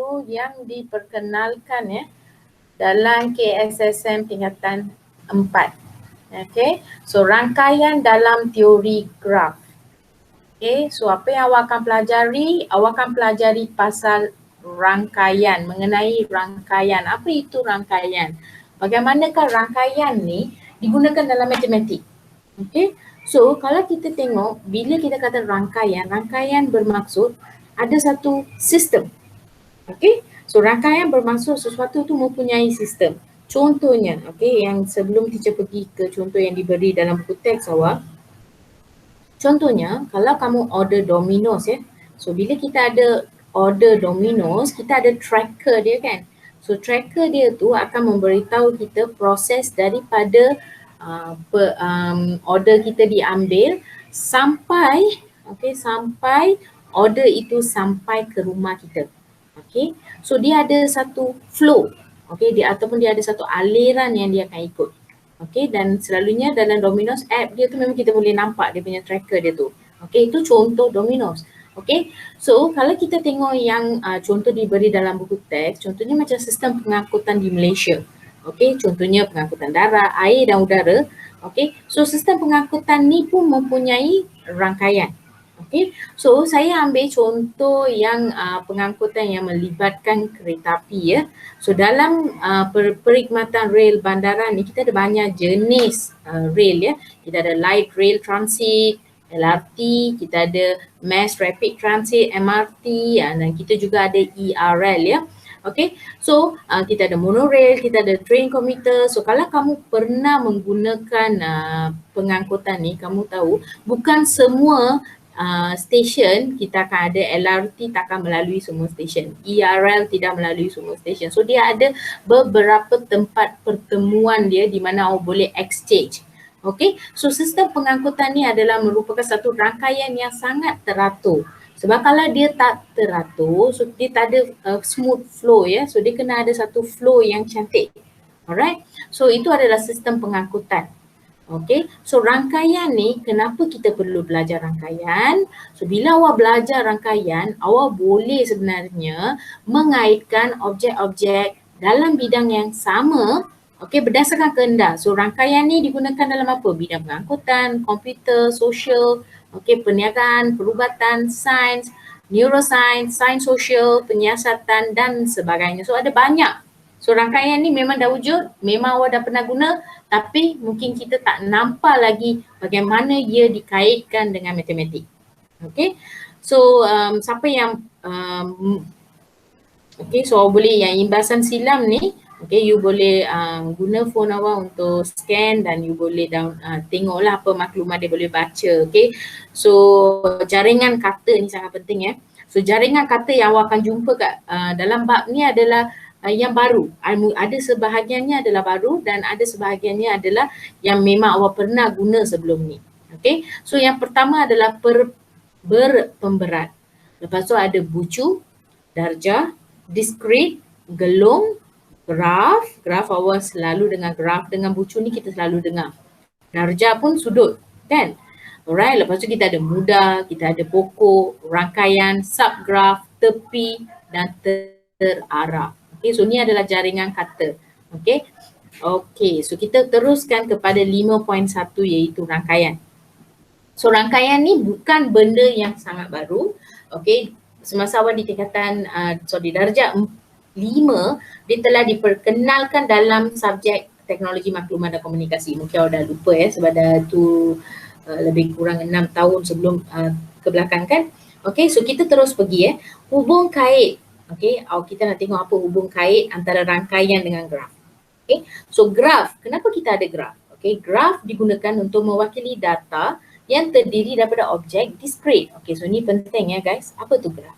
sesuatu yang diperkenalkan ya dalam KSSM tingkatan 4. Okay, so rangkaian dalam teori graf. Okay, so apa yang awak akan pelajari? Awak akan pelajari pasal rangkaian, mengenai rangkaian. Apa itu rangkaian? Bagaimanakah rangkaian ni digunakan dalam matematik? Okay, so kalau kita tengok bila kita kata rangkaian, rangkaian bermaksud ada satu sistem. Okay, so rangkaian bermaksud sesuatu tu mempunyai sistem. Contohnya, okay, yang sebelum teacher pergi ke contoh yang diberi dalam buku teks awak, contohnya kalau kamu order Domino's ya, so bila kita ada order Domino's, kita ada tracker dia kan. So tracker dia tu akan memberitahu kita proses daripada order kita diambil sampai sampai order itu sampai ke rumah kita. Okay, so dia ada satu flow, dia ataupun dia ada satu aliran yang dia akan ikut. Okay, dan selalunya dalam Domino's app dia tu memang kita boleh nampak dia punya tracker dia tu. Okay, itu contoh Domino's. Okay, so kalau kita tengok yang contoh diberi dalam buku teks, contohnya macam sistem pengangkutan di Malaysia. Okay, contohnya pengangkutan darat, air dan udara. Okay, so sistem pengangkutan ni pun mempunyai rangkaian. Okay, so saya ambil contoh yang pengangkutan yang melibatkan kereta api ya. So dalam perkhidmatan rel bandara ni kita ada banyak jenis rel ya. Kita ada light rail transit, LRT, kita ada mass rapid transit, MRT, dan kita juga ada ERL ya. Okay, so kita ada monorail, kita ada train commuter. So kalau kamu pernah menggunakan pengangkutan ni, kamu tahu bukan semua stesen kita akan ada. LRT tak akan melalui semua stesen, ERL tidak melalui semua stesen. So dia ada beberapa tempat pertemuan dia di mana awak boleh exchange. Okay, so sistem pengangkutan ni adalah merupakan satu rangkaian yang sangat teratur. Sebab kalau dia tak teratur, so dia tak ada smooth flow ya. So dia kena ada satu flow yang cantik. Alright, so itu adalah sistem pengangkutan. Okay, so rangkaian ni kenapa kita perlu belajar rangkaian? So bila awak belajar rangkaian, awak boleh sebenarnya mengaitkan objek-objek dalam bidang yang sama, okay, berdasarkan kehendak. So rangkaian ni digunakan dalam apa? Bidang pengangkutan, komputer, sosial, okay, perniagaan, perubatan, sains, neuroscience, sains sosial, penyiasatan dan sebagainya. So ada banyak. So rangkaian ni memang dah wujud, memang awak dah pernah guna, tapi mungkin kita tak nampak lagi bagaimana ia dikaitkan dengan matematik. Okay, so siapa yang okay, so boleh yang imbasan silam ni, okay, you boleh guna phone awak untuk scan dan you boleh tengoklah apa maklumat dia boleh baca. Okay, so jaringan kata ni sangat penting ya. So jaringan kata yang awak akan jumpa kat dalam bab ni adalah yang baru. Ada sebahagiannya adalah baru dan ada sebahagiannya adalah yang memang awak pernah guna sebelum ni. Okay, so yang pertama adalah berpemberat. Lepas tu ada bucu, darjah, discrete, gelung, graf awak selalu dengar graf, dengan bucu ni kita selalu dengar. Darjah pun sudut kan. Alright, lepas tu kita ada mudah, kita ada pokok, rangkaian, subgraf, tepi dan terarah. Okay, so ni adalah jaringan kata. Okay, okay, so kita teruskan kepada 5.1 iaitu rangkaian. So rangkaian ni bukan benda yang sangat baru. Okay, semasa awal di tingkatan darjah 5, dia telah diperkenalkan dalam subjek teknologi maklumat dan komunikasi. Mungkin awak dah lupa ya, sebab dah tu lebih kurang 6 tahun sebelum ke belakang kan. Okay, so kita terus pergi hubung kait. Okay, kita nak tengok apa hubung kait antara rangkaian dengan graf. Okay, so graf, kenapa kita ada graf? Okay, graf digunakan untuk mewakili data yang terdiri daripada objek discrete. Okay, so ni penting ya guys. Apa tu graf?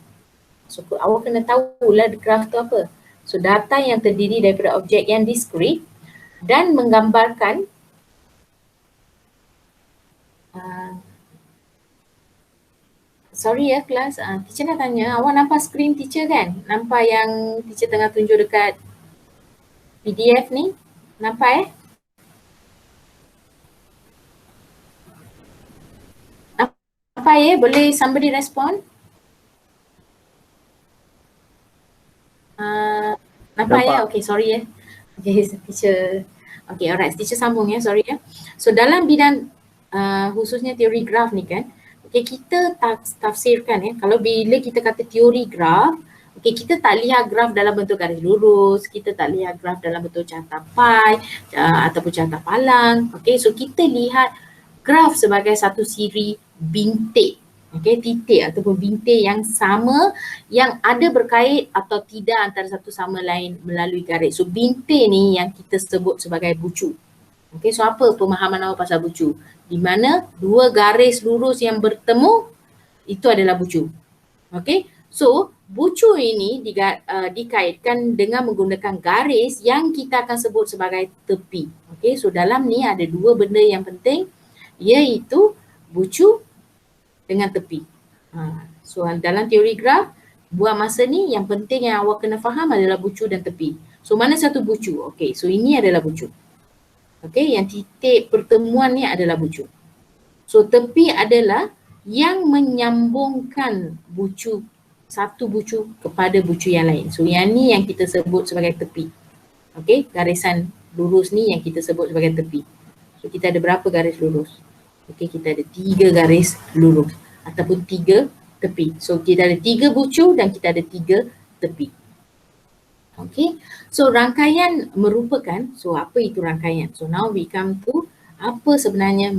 So awak kena tahulah graf tu apa. So data yang terdiri daripada objek yang discrete dan menggambarkan sorry ya kelas, teacher nak tanya, awak nampak skrin teacher kan? Nampak yang teacher tengah tunjuk dekat PDF ni? Nampak Nampak boleh somebody respond? Nampak ya? Nampak. Okay, sorry ya. Okay, teacher. Okay, alright. Teacher sambung ya, sorry ya. So dalam bidang khususnya teori graf ni kan, okay, kita tafsirkan ya. Kalau bila kita kata teori graf, okay, kita tak lihat graf dalam bentuk garis lurus, kita tak lihat graf dalam bentuk carta pie ataupun carta palang. Okay, so kita lihat graf sebagai satu siri bintik. Okay, titik ataupun bintik yang sama yang ada berkait atau tidak antara satu sama lain melalui garis. So bintik ni yang kita sebut sebagai bucu. Okay, so apa pemahaman awak pasal bucu? Di mana dua garis lurus yang bertemu itu adalah bucu. Okay, so bucu ini dikaitkan dengan menggunakan garis yang kita akan sebut sebagai tepi. Okay, so dalam ni ada dua benda yang penting iaitu bucu dengan tepi. So dalam teori graf, buat masa ni yang penting yang awak kena faham adalah bucu dan tepi. So mana satu bucu? Okay, so ini adalah bucu. Okay, yang titik pertemuan ni adalah bucu. So tepi adalah yang menyambungkan bucu, satu bucu kepada bucu yang lain. So yang ni yang kita sebut sebagai tepi. Okay, garisan lurus ni yang kita sebut sebagai tepi. So kita ada berapa garis lurus? Okay, kita ada 3 garis lurus ataupun 3 tepi. So kita ada 3 bucu dan kita ada 3 tepi. Okay, so rangkaian merupakan, so apa itu rangkaian? So now we come to apa sebenarnya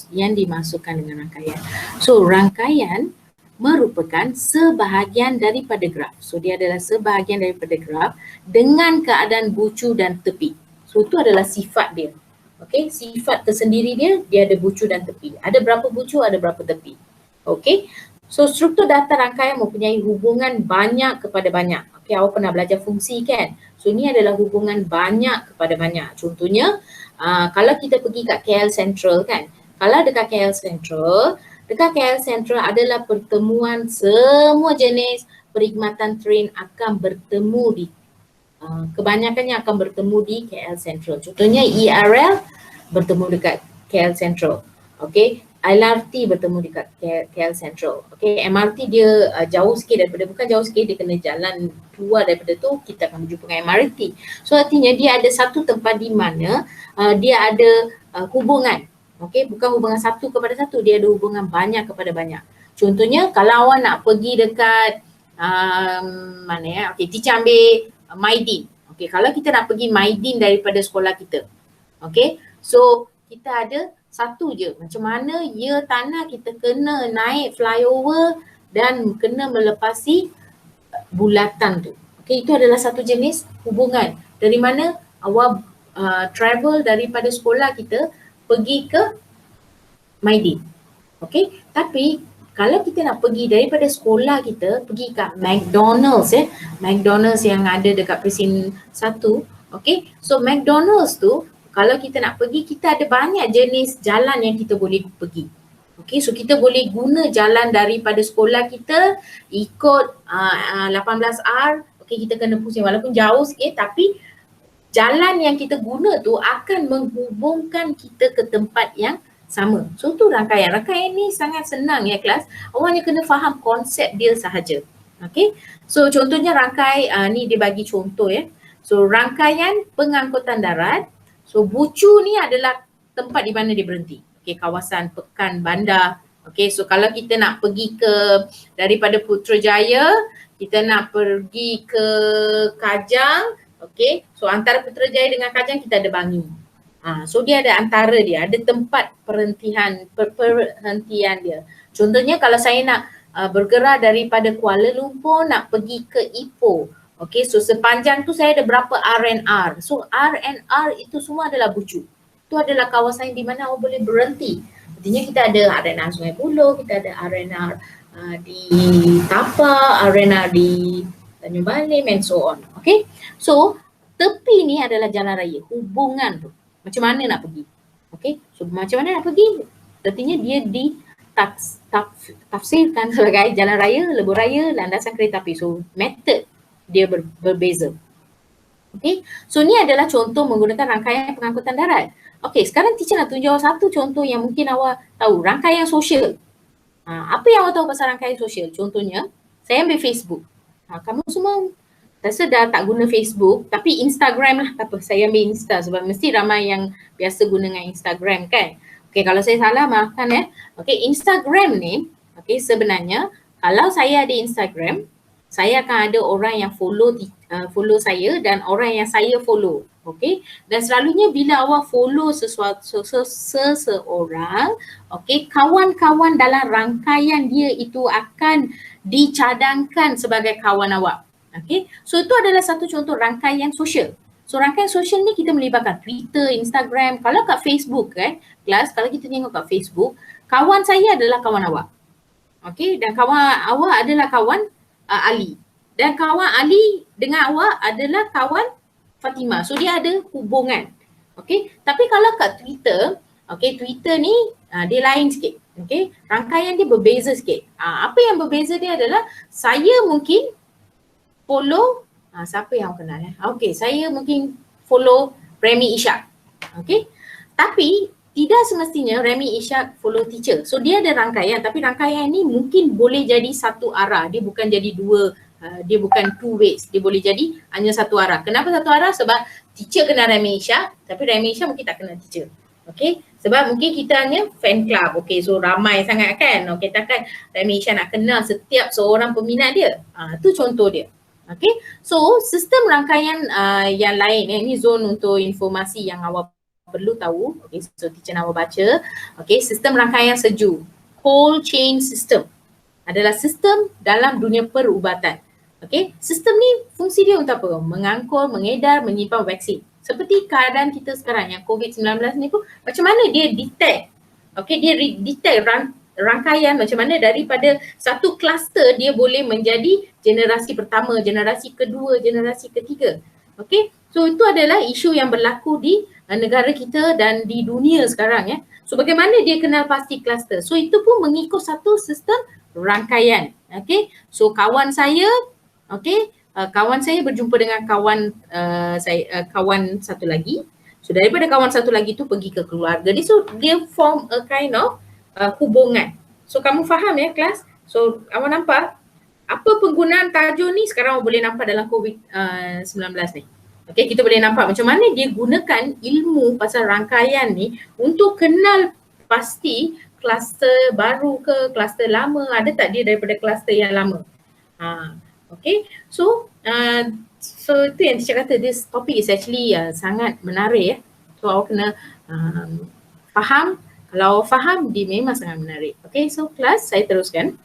yang dimasukkan dengan rangkaian. So rangkaian merupakan sebahagian daripada graf. So dia adalah sebahagian daripada graf dengan keadaan bucu dan tepi. So itu adalah sifat dia. Okay, sifat tersendiri dia ada bucu dan tepi. Ada berapa bucu, ada berapa tepi. Okay, so struktur data rangkaian mempunyai hubungan banyak kepada banyak. Okay, awak pernah belajar fungsi kan? So ini adalah hubungan banyak kepada banyak. Contohnya, kalau kita pergi kat KL Central kan, kalau dekat KL Central adalah pertemuan semua jenis perkhidmatan train akan bertemu di kebanyakannya akan bertemu di KL Central. Contohnya ERL bertemu dekat KL Central. Okay, LRT bertemu dekat KL Central. Okay, MRT dia jauh sikit daripada, bukan jauh sikit, dia kena jalan keluar daripada tu, kita akan berjumpa dengan MRT. So artinya dia ada satu tempat di mana dia ada hubungan. Okay, bukan hubungan satu kepada satu, dia ada hubungan banyak kepada banyak. Contohnya kalau awak nak pergi dekat mana ya, okay, teacher ambil Maidin. Okay, kalau kita nak pergi Maidin daripada sekolah kita, okay, so kita ada satu je. Macam mana ya tanah kita kena naik flyover dan kena melepasi bulatan tu. Okay, itu adalah satu jenis hubungan. Dari mana awak travel daripada sekolah kita pergi ke Maidin. Okay, tapi kalau kita nak pergi daripada sekolah kita pergi kat McDonald's McDonald's yang ada dekat Presin 1, okay, so McDonald's tu kalau kita nak pergi, kita ada banyak jenis jalan yang kita boleh pergi. Okay, so kita boleh guna jalan daripada sekolah kita ikut 18R, okay, kita kena pusing walaupun jauh sikit tapi jalan yang kita guna tu akan menghubungkan kita ke tempat yang sama. So tu rangkaian. Rangkaian ni sangat senang ya kelas. Awak hanya kena faham konsep dia sahaja. Okay. So contohnya ni dia bagi contoh ya. So rangkaian pengangkutan darat. So bucu ni adalah tempat di mana dia berhenti. Okay, kawasan pekan bandar. Okay, so kalau kita nak pergi daripada Putrajaya, kita nak pergi ke Kajang. Okay, so antara Putrajaya dengan Kajang kita ada Bangi. So dia ada antara dia, ada tempat perhentian dia. Contohnya kalau saya nak bergerak daripada Kuala Lumpur nak pergi ke Ipoh. Okay, so sepanjang tu saya ada berapa R&R. So R&R itu semua adalah bucu. Itu adalah kawasan di mana awak boleh berhenti. Artinya kita ada R&R Sungai Buloh, kita ada R&R di Tapak, R&R di Tanjung Balim and so on. Okay, so tepi ni adalah jalan raya, hubungan tu. Macam mana nak pergi. Okay, so macam mana nak pergi? Artinya dia tafsirkan sebagai jalan raya, lebuh raya, landasan kereta api. So method dia berbeza. Okay, so ni adalah contoh menggunakan rangkaian pengangkutan darat. Okay, sekarang teacher nak tunjuk satu contoh yang mungkin awak tahu, rangkaian sosial. Apa yang awak tahu pasal rangkaian sosial? Contohnya, saya ambil Facebook. Kamu semua rasa dah tak guna Facebook, tapi Instagram lah, tak apa, saya ambil Insta sebab mesti ramai yang biasa guna dengan Instagram kan. Okay, kalau saya salah maafkan Okay, Instagram ni, okay, sebenarnya kalau saya ada Instagram, saya akan ada orang yang follow saya dan orang yang saya follow. Okay, dan selalunya bila awak follow seseorang, okay, kawan-kawan dalam rangkaian dia itu akan dicadangkan sebagai kawan awak. Okay, so itu adalah satu contoh rangkaian sosial. So rangkaian sosial ni kita melibatkan Twitter, Instagram. Kalau kat Facebook kelas, kalau kita tengok kat Facebook, kawan saya adalah kawan awak. Okay, dan kawan awak adalah kawan Ali. Dan kawan Ali dengan awak adalah kawan Fatimah. So dia ada hubungan. Okay, tapi kalau kat Twitter, okay, Twitter ni dia lain sikit. Okay, rangkaian dia berbeza sikit. Apa yang berbeza dia adalah saya mungkin follow siapa yang kenal Okay, saya mungkin follow Remy Ishak. Okay, tapi tidak semestinya Remy Ishak follow teacher. So dia ada rangkaian, tapi rangkaian ni mungkin boleh jadi satu arah. Dia bukan jadi dua, dia bukan two ways. Dia boleh jadi hanya satu arah. Kenapa satu arah? Sebab teacher kenal Remy Ishak, tapi Remy Ishak mungkin tak kenal teacher. Okay, sebab mungkin kita hanya fan club. Okay, so ramai sangat kan. Okay, takkan Remy Ishak nak kenal setiap seorang peminat dia. Tu contoh dia. Okay, so sistem rangkaian yang lain, ini zone untuk informasi yang awak perlu tahu. Okay, so teacher nak awak baca. Okay, sistem rangkaian sejuk, cold chain system adalah sistem dalam dunia perubatan. Okay, sistem ni fungsi dia untuk apa? Mengangkul, mengedar, menyimpan vaksin. Seperti keadaan kita sekarang yang COVID-19 ni pun, macam mana dia detect? Okay, dia detect rangkaian macam mana daripada satu kluster dia boleh menjadi generasi pertama, generasi kedua, generasi ketiga. Okay, so itu adalah isu yang berlaku di negara kita dan di dunia sekarang So bagaimana dia kenal pasti kluster? So itu pun mengikut satu sistem rangkaian. Okay, so kawan saya, okay, kawan saya berjumpa dengan kawan kawan satu lagi. So daripada kawan satu lagi tu pergi ke keluarga dia, so dia form a kind of hubungan. So kamu faham kelas? So awak nampak apa penggunaan tajuk ni sekarang awak boleh nampak dalam COVID-19 ni. Okay, kita boleh nampak macam mana dia gunakan ilmu pasal rangkaian ni untuk kenal pasti kluster baru ke kluster lama, ada tak dia daripada kluster yang lama. Okay, so itu yang teacher kata, this topic is actually sangat menarik So awak kena faham. Kalau faham, dia memang sangat menarik. Okay, so kelas saya teruskan.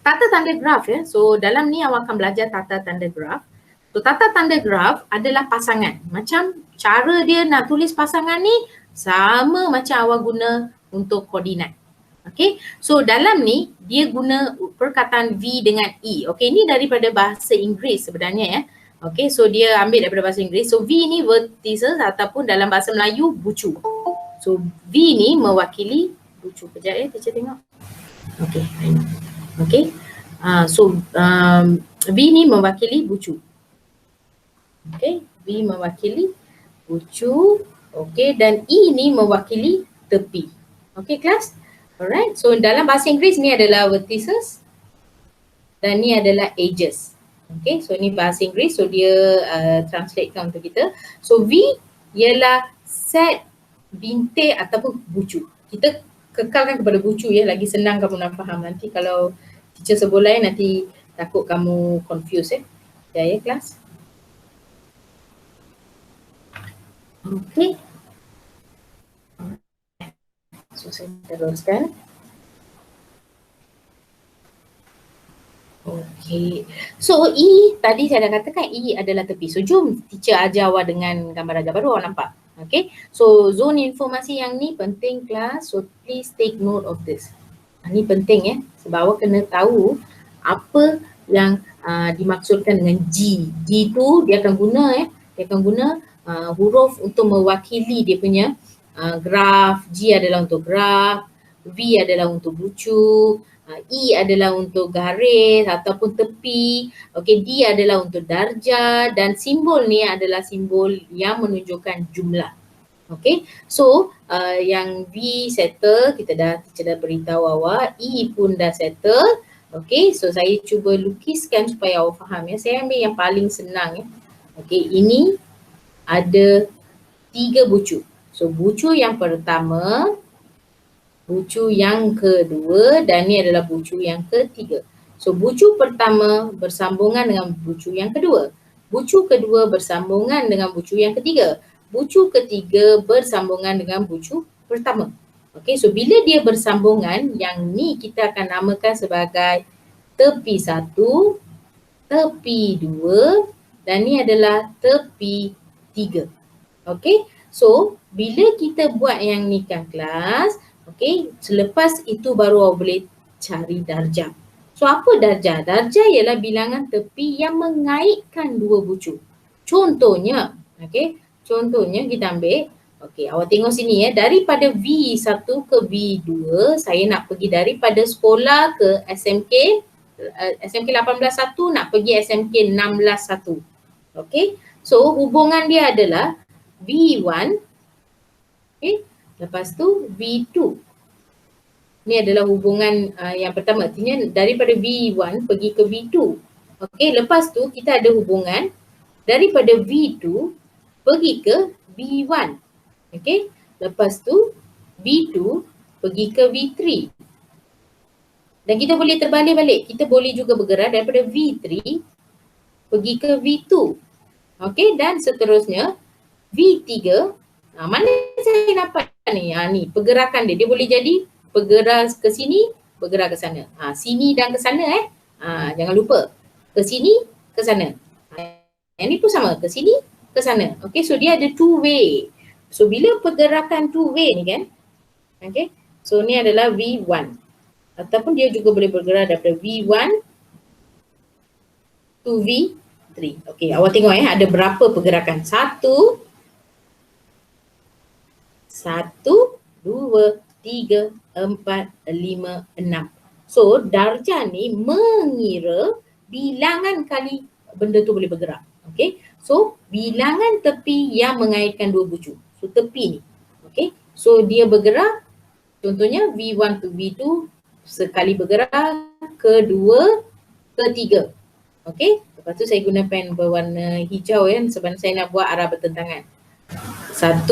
Tata tanda graf So dalam ni awak akan belajar tata tanda graf. So tata tanda graf adalah pasangan. Macam cara dia nak tulis pasangan ni sama macam awak guna untuk koordinat. Okay, so dalam ni dia guna perkataan V dengan E. Okay, ini daripada bahasa Inggeris sebenarnya Okay, so dia ambil daripada bahasa Inggeris. So V ni vertices ataupun dalam bahasa Melayu bucu. So V ni mewakili bucu. Kejap teacher tengok. Okay, okay. So V ni mewakili bucu. Okay, V mewakili bucu. Okay, dan E ni mewakili tepi. Okay, kelas? Alright, so dalam bahasa Inggeris ni adalah vertices dan ni adalah edges. Okay, so ni bahasa Inggeris, so dia translatekan untuk kita. So V ialah set bintik ataupun bucu. Kita kekalkan kepada bucu lagi senang kamu nak faham. Nanti kalau teacher sebut lain nanti takut kamu confuse ya kelas. Okay. So saya teruskan. Okay. So E tadi saya dah katakan E adalah tepi. So jom teacher ajar awak dengan gambar ajar baru awak nampak. Okay. So zone informasi yang ni penting kelas. So please take note of this. Ni penting sebab awak kena tahu apa yang dimaksudkan dengan G. G tu dia akan guna dia akan guna huruf untuk mewakili dia punya graf. G adalah untuk graf, V adalah untuk bucu, E adalah untuk garis ataupun tepi, okay, D adalah untuk darjah dan simbol ni adalah simbol yang menunjukkan jumlah. Okay, so yang V settle, teacher dah beritahu awak, E pun dah settle, Okay, so saya cuba lukiskan supaya awak faham ya. Saya ambil yang paling senang ya. Okay, ini ada 3 bucu. So bucu yang pertama, bucu yang kedua dan ni adalah bucu yang ketiga. So bucu pertama bersambungan dengan bucu yang kedua. Bucu kedua bersambungan dengan bucu yang ketiga. Bucu ketiga bersambungan dengan bucu pertama. Okay, so bila dia bersambungan, yang ni kita akan namakan sebagai tepi 1, tepi 2 dan ni adalah tepi 3. Okay, so bila kita buat yang ni kan kelas, okay, selepas itu baru awak boleh cari darjah. So apa darjah? Darjah ialah bilangan tepi yang mengaitkan dua bucu. Contohnya, okay, contohnya kita ambil, okay, awak tengok sini ya, daripada V1 ke V2, saya nak pergi daripada sekolah ke SMK, SMK 18.1 nak pergi SMK 16.1. Okay, so hubungan dia adalah V1, okay, lepas tu V2. Ni adalah hubungan yang pertama, artinya daripada V1 pergi ke V2. Okay, lepas tu kita ada hubungan daripada V2 pergi ke V1. Okay, lepas tu V2 pergi ke V3. Dan kita boleh terbalik-balik, kita boleh juga bergerak daripada V3 pergi ke V2. Okay, dan seterusnya V3, mana saya dapat ni? Ni pergerakan dia boleh jadi bergerak ke sini, bergerak ke sana. Sini dan ke sana jangan lupa. Ke sini, ke sana. Yang ni pun sama, ke sini, ke sana. Okay, so dia ada two way. So bila pergerakan two way ni kan, okay, so ni adalah V1. Ataupun dia juga boleh bergerak daripada V1 to V3. Okay, awak tengok ada berapa pergerakan. 1, 2, 3, 4, 5, 6. So darjah ni mengira bilangan kali benda tu boleh bergerak. Okay, so bilangan tepi yang mengaitkan dua bucu. So tepi ni, okay, so dia bergerak, contohnya V1 to V2 sekali bergerak, kedua, ketiga. Okay, lepas tu saya guna pen berwarna hijau ya, sebab saya nak buat arah bertentangan. 1,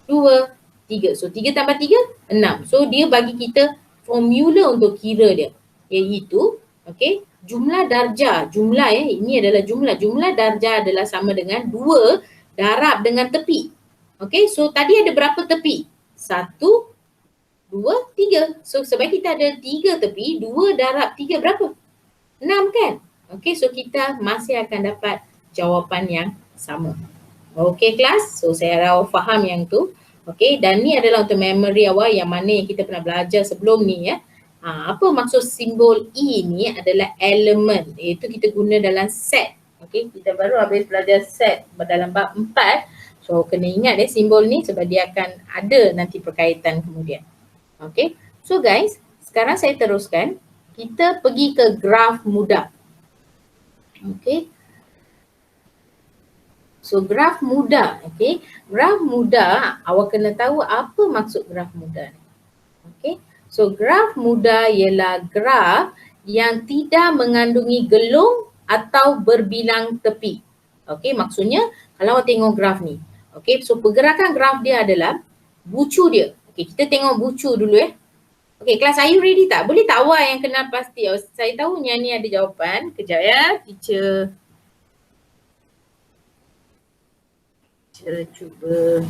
2, 3. So 3 tambah 3, 6. So dia bagi kita formula untuk kira dia, iaitu okay, jumlah darjah, jumlah ya, ini adalah jumlah. Jumlah darjah adalah sama dengan 2 darab dengan tepi. Okay, so tadi ada berapa tepi? 1, 2, 3. So sebab kita ada 3 tepi, 2 darab 3 berapa? 6 kan? Okay, so kita masih akan dapat jawapan yang sama. Okay kelas, so saya harap awak faham yang tu. Okay, dan ni adalah untuk memory awak yang mana yang kita pernah belajar sebelum ni ya. Apa maksud simbol E ni adalah elemen, iaitu kita guna dalam set. Okay, kita baru habis belajar set dalam bab 4. So kena ingat simbol ni sebab dia akan ada nanti perkaitan kemudian. Okay, so guys, sekarang saya teruskan. Kita pergi ke graf mudah. Okay, so graf mudah, okay, graf mudah awak kena tahu apa maksud graf mudah. Okay, so graf mudah ialah graf yang tidak mengandungi gelung atau berbilang tepi. Okay, maksudnya kalau awak tengok graf ni, okay, so pergerakan graf dia adalah bucu dia. Okay, kita tengok bucu dulu ya. Okay, kelas, are you ready tak? Boleh tak awak yang kenal pasti? Saya tahu yang ni ada jawapan. Kejap ya, teacher. Cuba.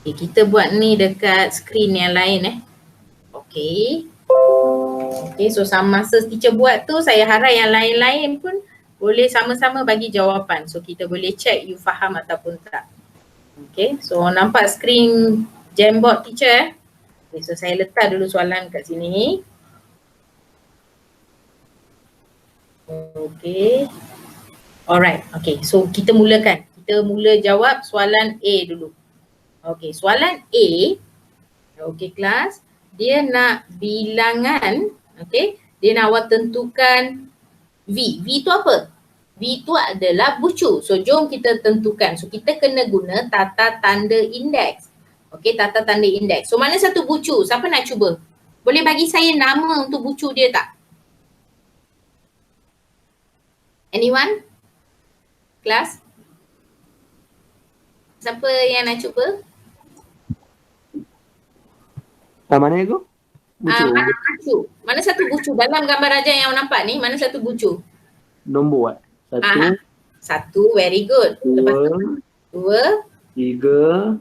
Okay, kita buat ni dekat skrin yang lain Okay. Okay, so sama masa teacher buat tu, saya harap yang lain-lain pun boleh sama-sama bagi jawapan. So kita boleh check you faham ataupun tak. Okay, so nampak skrin Jamboard teacher Okay, so saya letak dulu soalan kat sini. Okay. Alright, okay, so kita mulakan. Kita mula jawab soalan A dulu. Okay, soalan A, okay kelas, dia nak bilangan, okay, dia nak awak tentukan V. V tu apa? V tu adalah bucu. So jom kita tentukan. So kita kena guna tata tanda indeks. Okay, tata tanda indeks. So mana satu bucu? Siapa nak cuba? Boleh bagi saya nama untuk bucu dia tak? Anyone? Kelas? Siapa yang nak cuba? Mana tu? Bucu. Mana bucu? Mana satu bucu? Dalam gambar raja yang nampak ni, mana satu bucu? Nombor satu. Satu, very good. Lepas tu, dua. Tiga.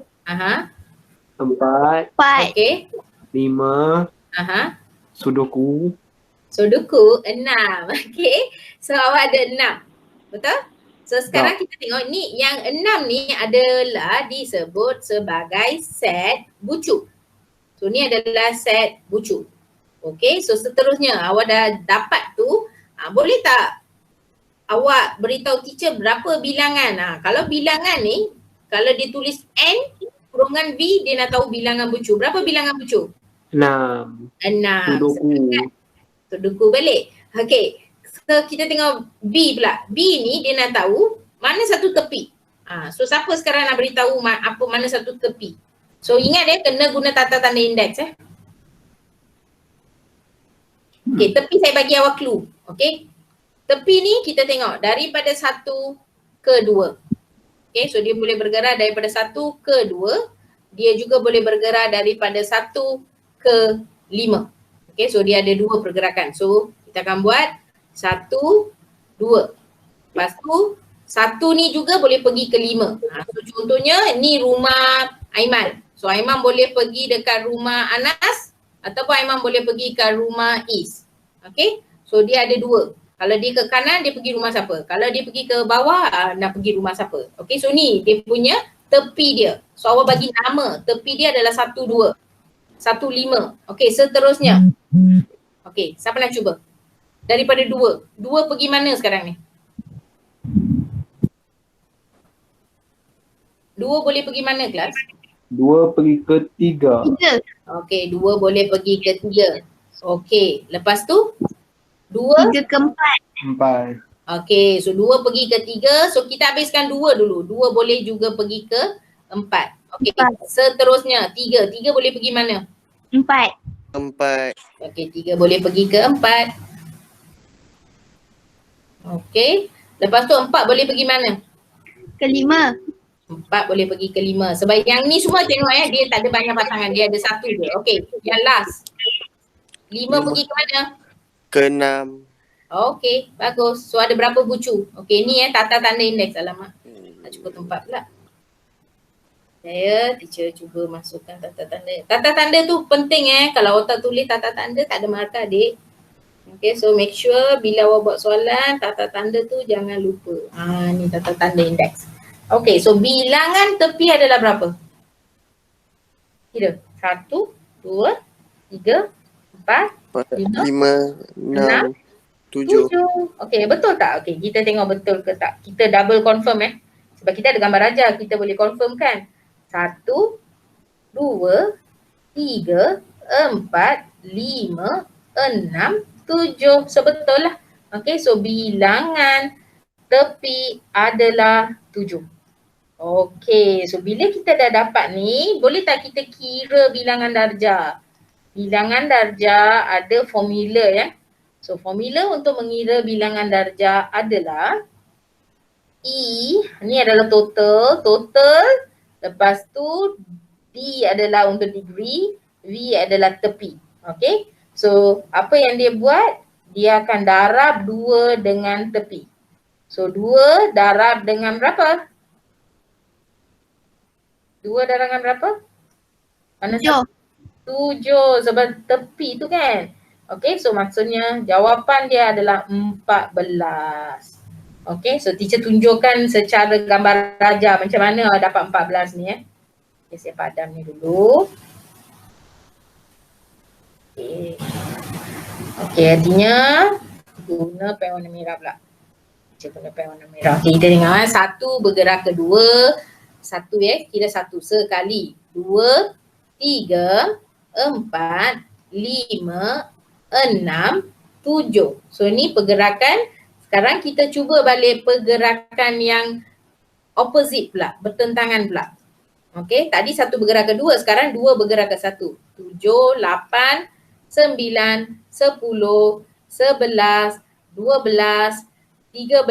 Empat. Okay. Lima. Sudoku. Sudoku, 6. Okay. So awak ada 6. Betul? So sekarang kita tengok ni, yang 6 ni adalah disebut sebagai set bucu. So ni adalah set bucu. Okay, so seterusnya awak dah dapat tu, boleh tak awak beritahu teacher berapa bilangan? Kalau bilangan ni, kalau dia tulis N kurungan V, dia nak tahu bilangan bucu. Berapa bilangan bucu? 6. 6. Sudoku balik. Okay, so kita tengok B pula. B ni dia nak tahu mana satu tepi. So siapa sekarang nak beritahu apa mana satu tepi? So ingat kena guna tata tanda indeks Okay, tepi saya bagi awak clue. Okay, tepi ni kita tengok daripada 1 ke 2. Okay, so dia boleh bergerak daripada 1 ke 2. Dia juga boleh bergerak daripada 1 ke 5. Okay, so dia ada 2 pergerakan. So kita akan buat 1, 2. Lepas tu 1 ni juga boleh pergi ke 5. So contohnya ni rumah Aiman. So Aiman boleh pergi dekat rumah Anas ataupun Aiman boleh pergi ke rumah Is. Okay, so dia ada 2. Kalau dia ke kanan, dia pergi rumah siapa? Kalau dia pergi ke bawah, nak pergi rumah siapa? Okay, so ni dia punya tepi dia. So awak bagi nama, tepi dia adalah 1, 2. 1, 5. Okay, seterusnya. Okay, siapa nak cuba? Daripada 2. 2 pergi mana sekarang ni? 2 boleh pergi mana kelas? 2 pergi ke 3. Okay, 2 boleh pergi ke 3. Okay, lepas tu? 2 3 ke 4. Okay, so 2 pergi ke 3. So kita habiskan 2 dulu. 2 boleh juga pergi ke 4. Okay, seterusnya 3. 3 boleh pergi mana? 4. Okay, 3 boleh pergi ke 4. Okay, lepas tu 4 boleh pergi mana? Ke 5. 4 boleh pergi ke 5. Sebab yang ni semua tengok dia tak ada banyak pasangan. Dia ada 1 je. Okay, yang last. 5 pergi ke mana? Ke 6. Okay, bagus. So ada berapa bucu? Okay, ni tata tanda indeks. Alamak, nak cuba tempat pula. Teacher cuba masukkan tata tanda. Tata tanda tu penting Kalau awak tak tulis tata tanda tak ada markah adik. Okay, so make sure bila awak buat soalan, tata tanda tu jangan lupa. Ni tata tanda indeks. Okay, so bilangan tepi adalah berapa? Kira. 1, 2, 3, 4, 5, 6, 7. Okay, betul tak? Okay, kita tengok betul ke tak. Kita double confirm Sebab kita ada gambar raja, kita boleh confirm kan. 1, 2, 3, 4, 5, 6, 7. So betul lah. Okay, so bilangan tepi adalah 7. Okay, so bila kita dah dapat ni, boleh tak kita kira bilangan darjah? Bilangan darjah ada formula So formula untuk mengira bilangan darjah adalah E, ni adalah total, lepas tu D adalah untuk degree, V adalah tepi. Okay, so apa yang dia buat? Dia akan darab 2 dengan tepi. So 2 darab dengan berapa? 2 darab dengan berapa? Mana 7. 7 sebab tepi tu kan. Okay, so maksudnya jawapan dia adalah 14. Okay, so teacher tunjukkan secara gambar raja macam mana dapat 14 ni Okay, saya padam ni dulu. Okay, artinya guna pen warna merah pula. Teacher guna pen warna merah. Okay, kita tengok 1 bergerak ke 2. 1 kira 1 sekali. 2, 3, 4, 5, 6, 7. So ni pergerakan. Sekarang kita cuba balik pergerakan yang opposite pula, bertentangan pula. Okay, tadi 1 bergerak ke 2, sekarang 2 bergerak ke 1. 7, 8, 9, 10, 11, 12, 13, 13,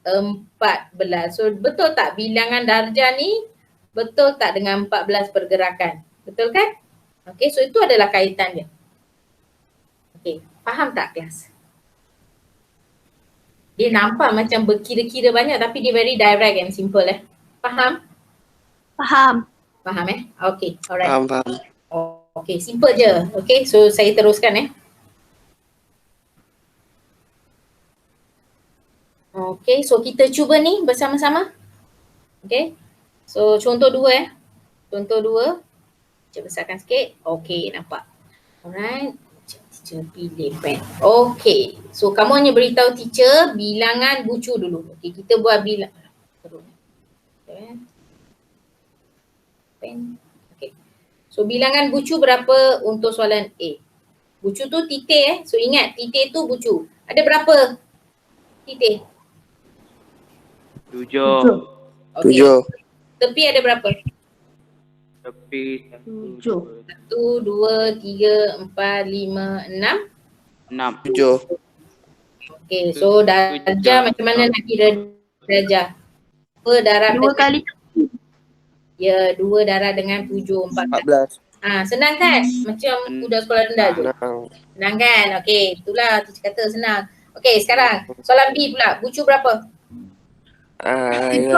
14. So betul tak bilangan darjah ni betul tak dengan 14 pergerakan? Betul kan? Okay, so itu adalah kaitan dia. Okay, faham tak kelas? Dia nampak macam berkira-kira banyak tapi dia very direct and simple Faham? Faham. Faham Okay, alright. Faham. Okay, simple je. Okay, so saya teruskan Okay, so kita cuba ni bersama-sama. Okay, so contoh 2 Contoh 2. Cuba besarkan sikit. Okay, nampak. Alright. Teacher pilih pen. Okay, so kamu hanya beritahu teacher bilangan bucu dulu. Okay, kita buat bilang. Pen. Okay. So bilangan bucu berapa untuk soalan A? Bucu tu titik So ingat titik tu bucu. Ada berapa titik? 7. Okay. 7. Tepi ada berapa? Tepi 7. 1, 2, 3, 4, 5, 6. 6. 7. Okay, so darjah macam mana nak kira darjah? 2 darab 2 kali. Ya, 2 darab dengan 7, 14. 14. Senang kan? Macam budak sekolah rendah je. Senang kan? Okay, itulah teacher kata senang. Okay, sekarang soalan B pula. Bucu berapa? 10. 7.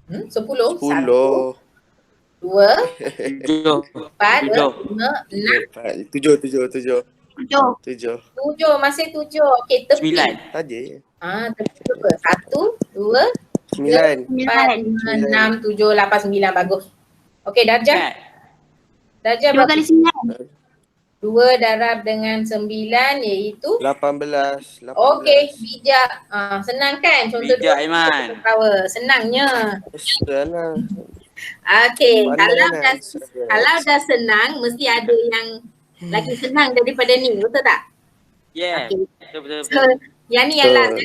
10? 1, 2, 10. 4, 5, 6. 7. 7. 7, masih 7. Okay, tepi. 9. Saja. Tepi berapa? 1, 2, 9. 4, 5, 6, 7, 8, 9. Bagus. Okay, darjah? Darjah 2 berapa? kali 9. 2 darab dengan 9 iaitu 18. okey, bijak. Senang kan? Contoh Bijak, 2. Aiman. Senangnya. Sana. Okey, Pandai kalau dah senang mesti ada yang lagi senang daripada ni, betul tak? Yeah. Okay. Betul. So, yang ni yang last.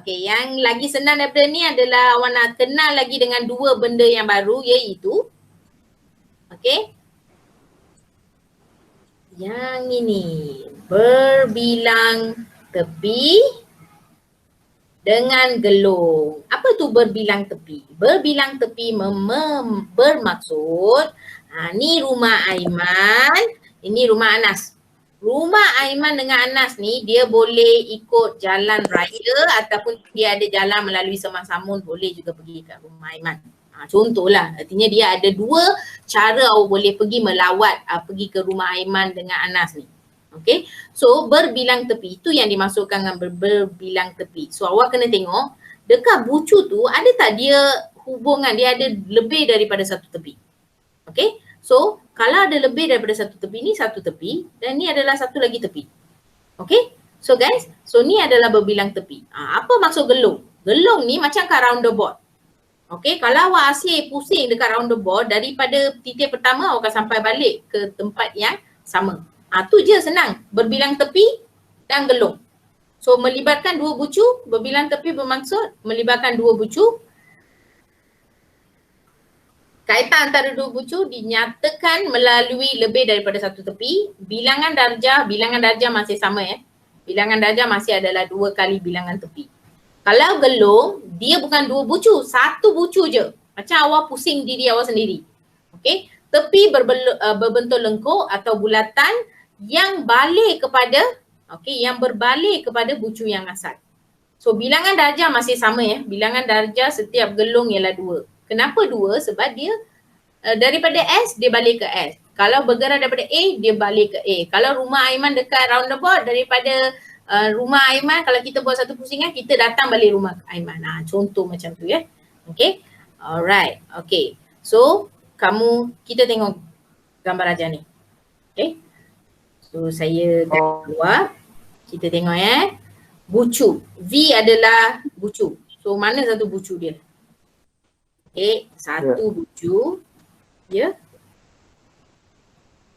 Okey, yang lagi senang daripada ni adalah awak nak kenal lagi dengan 2 benda yang baru iaitu okey. Yang ini berbilang tepi dengan gelung. Apa tu berbilang tepi? Berbilang tepi bermaksud ni rumah Aiman, ini rumah Anas. Rumah Aiman dengan Anas ni dia boleh ikut jalan raya ataupun dia ada jalan melalui Semah Samun, boleh juga pergi kat rumah Aiman. Contohlah, artinya dia ada 2 cara awak boleh pergi melawat, pergi ke rumah Aiman dengan Anas ni. Okay, so berbilang tepi, itu yang dimaksudkan dengan berbilang tepi. So awak kena tengok, dekat bucu tu ada tak dia hubungan, dia ada lebih daripada satu tepi. Okay, so kalau ada lebih daripada satu tepi, ni satu tepi dan ni adalah satu lagi tepi. Okay, so guys, so ni adalah berbilang tepi. Apa maksud gelung? Gelung ni macam kat roundabout. Okay, kalau awak asyik pusing dekat roundabout, daripada titik pertama awak akan sampai balik ke tempat yang sama. Tu je senang, berbilang tepi dan gelung. So melibatkan 2 bucu, berbilang tepi bermaksud melibatkan 2 bucu. Kaitan antara 2 bucu dinyatakan melalui lebih daripada satu tepi. Bilangan darjah masih sama Bilangan darjah masih adalah 2 kali bilangan tepi. Kalau gelung, dia bukan 2 bucu, 1 bucu je. Macam awak pusing diri awak sendiri. Okay, tepi berbentuk lengkuk atau bulatan yang balik kepada, yang berbalik kepada bucu yang asal. So bilangan darjah masih sama Bilangan darjah setiap gelung ialah 2. Kenapa 2? Sebab dia daripada S, dia balik ke S. Kalau bergerak daripada A, dia balik ke A. Kalau rumah Aiman dekat roundabout, daripada rumah Aiman, kalau kita buat satu pusingan, kita datang balik rumah Aiman. Contoh macam tu Okay. Alright. Okay. So, kita tengok gambar ajar ni. Okay. So, saya dah keluar. Kita tengok bucu. V adalah bucu. So, mana satu bucu dia? Okay. Satu bucu. Ya.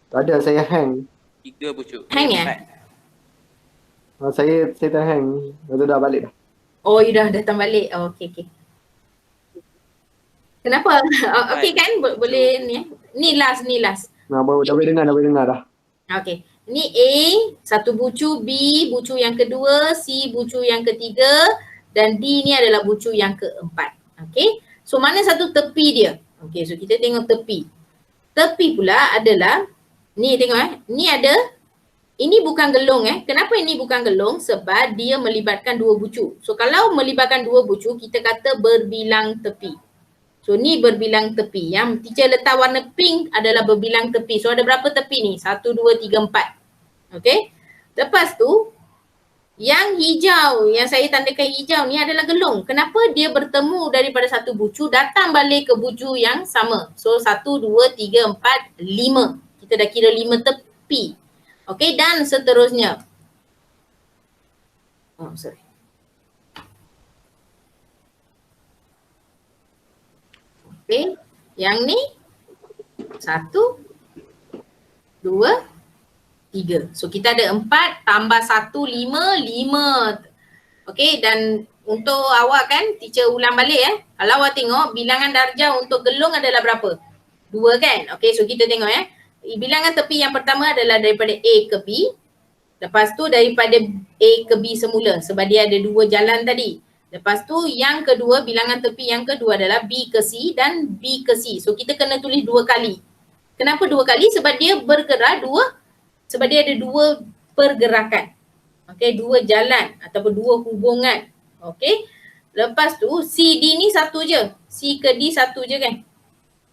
Tak ada, saya hang. 3 bucu. Hang Saya tak hang. Lepas tu dah balik dah. Oh, you dah datang balik. Okay. Kenapa? Okay kan? Boleh ni Ni last. Dah boleh dengar dah. Okay. Ni A, satu bucu, B, bucu yang kedua, C, bucu yang ketiga dan D ni adalah bucu yang keempat. Okay. So mana satu tepi dia? Okay, so kita tengok tepi. Tepi pula adalah, ni tengok ni ada, ini bukan gelung Kenapa ini bukan gelung? Sebab dia melibatkan dua bucu. So kalau melibatkan dua bucu, kita kata berbilang tepi. So ni berbilang tepi. Yang teacher letak warna pink adalah berbilang tepi. So ada berapa tepi ni? 1, 2, 3, 4. Okay. Lepas tu, yang hijau, yang saya tandakan hijau ni adalah gelung. Kenapa? Dia bertemu daripada satu bucu, datang balik ke bucu yang sama. So 1, 2, 3, 4, 5. Kita dah kira 5 tepi. Okay, dan seterusnya. Oh, sorry. Okay, yang ni 1, 2, 3. So kita ada 4 tambah 1, 5, 5. Okay, dan untuk awak kan, teacher ulang balik Kalau awak tengok, bilangan darjah untuk gelung adalah berapa? 2 kan? Okay, so kita tengok bilangan tepi yang pertama adalah daripada A ke B. Lepas tu daripada A ke B semula sebab dia ada 2 jalan tadi. Lepas tu yang kedua, bilangan tepi yang kedua adalah B ke C dan B ke C. So kita kena tulis 2 kali. Kenapa 2 kali? Sebab dia bergerak sebab dia ada 2 pergerakan. Okay, 2 jalan ataupun 2 hubungan. Okay. Lepas tu C, D ni satu je. C ke D satu je kan?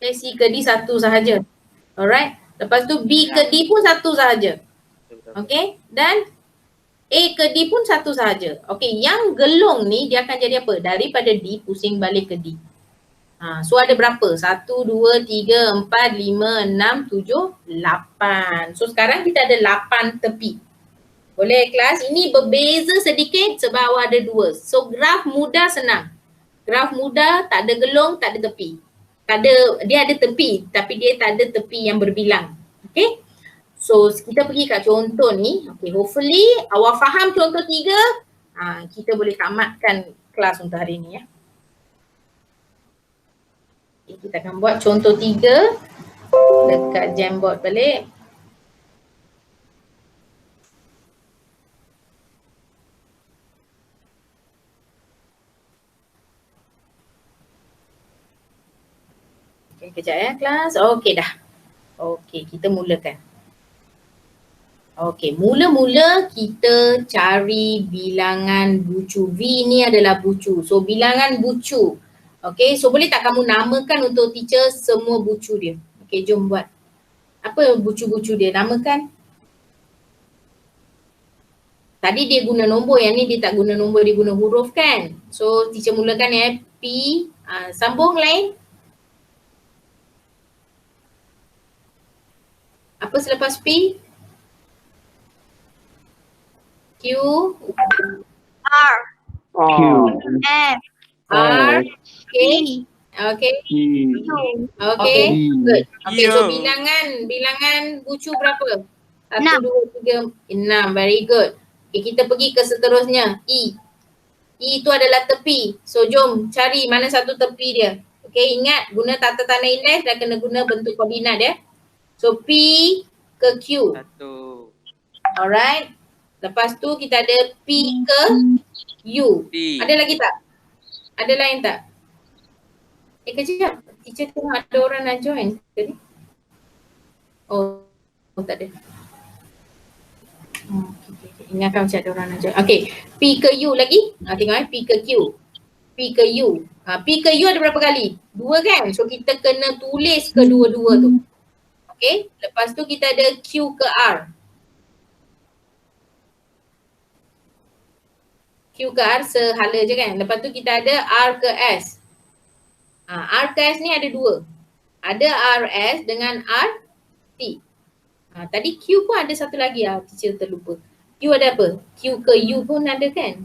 Okay, C ke D satu sahaja. Alright. Lepas tu B ke D pun satu sahaja. Okay. Dan A ke D pun satu sahaja. Okay. Yang gelung ni dia akan jadi apa? Daripada D pusing balik ke D. So ada berapa? 1, 2, 3, 4, 5, 6, 7, 8. So sekarang kita ada 8 tepi. Boleh kelas? Ini berbeza sedikit sebab awak ada 2. So graf mudah senang. Graf mudah tak ada gelung, tak ada tepi. Dia ada tepi tapi dia tak ada tepi yang berbilang. Okay. So kita pergi kat contoh ni. Okay, hopefully awak faham contoh 3. Kita boleh tamatkan kelas untuk hari ni Okay, kita akan buat contoh 3 dekat Jamboard balik. Okay, kejap kelas. Okay dah. Okay, kita mulakan. Okay, mula-mula kita cari bilangan bucu. V ni adalah bucu. So bilangan bucu. Okay, so boleh tak kamu namakan untuk teacher semua bucu dia? Okay, jom buat. Apa bucu-bucu dia? Namakan. Tadi dia guna nombor, yang ni dia tak guna nombor, dia guna huruf kan? So teacher mulakan P. Sambung lain. Apa selepas P? Q. R. Q. F. R. K. P. Okay. Q. Okay. D. Good. Okay, so Yo. bilangan bucu berapa? 1, 6. 2, 3, 6. Very good. Okay, kita pergi ke seterusnya. E. E itu adalah tepi. So jom cari mana satu tepi dia. Okay, ingat guna tata tanda indeks dan kena guna bentuk koordinat So P ke Q. 1. Alright. Lepas tu kita ada P ke U. D. Ada lagi tak? Ada lain tak? Kejap. Teacher tengok ada orang nak join tadi. Oh tak ada. Okay. Ingatkan macam ada orang nak join. Okay. P ke U lagi. Tengok P ke Q. P ke U. P ke U ada berapa kali? 2 kan? So kita kena tulis kedua-dua tu. Okay. Lepas tu kita ada Q ke R. Q ke R sehala je kan. Lepas tu kita ada R ke S. R ke S ni ada 2. Ada RS dengan RT. Tadi Q pun ada satu lagi teacher terlupa. Q ada apa? Q ke U pun ada kan?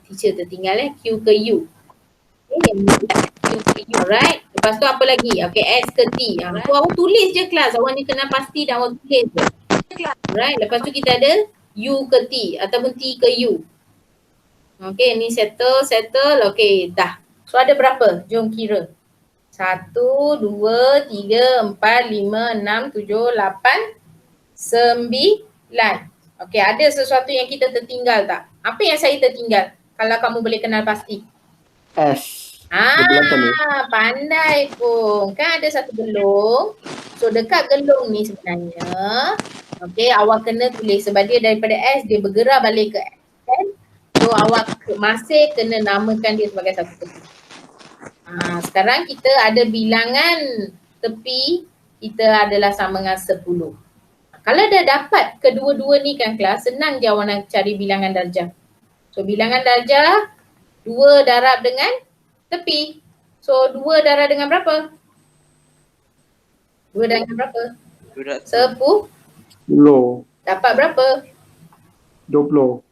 Teacher tertinggal Q ke U. Okay. Q ke U. Alright. Lepas tu apa lagi? Okay, S ke T. Tu awak tulis je kelas. Awak ni kena pasti dan awak tulis je. Alright. Lepas tu kita ada U ke T ataupun T ke U. Okay, ni settle. Okay, dah. So ada berapa? Jom kira. 1, 2, 3, 4, 5, 6, 7, 8, 9, Lan. Okey, ada sesuatu yang kita tertinggal tak? Apa yang saya tertinggal? Kalau kamu boleh kenal pasti. S. Di belakang ni. Pandai pun. Kan ada satu gelung. So dekat gelung ni sebenarnya, okey, awak kena tulis sebab dia daripada S dia bergerak balik ke N. So awak masih kena namakan dia sebagai satu tepi. Sekarang kita ada bilangan tepi kita adalah sama dengan 10. Kalau dah dapat kedua-dua ni kan kelas, senang je awak nak cari bilangan darjah. So bilangan darjah 2 darab dengan tepi. So 2 darab dengan berapa? 2 darab dengan berapa? 10. 10. Dapat berapa? 20.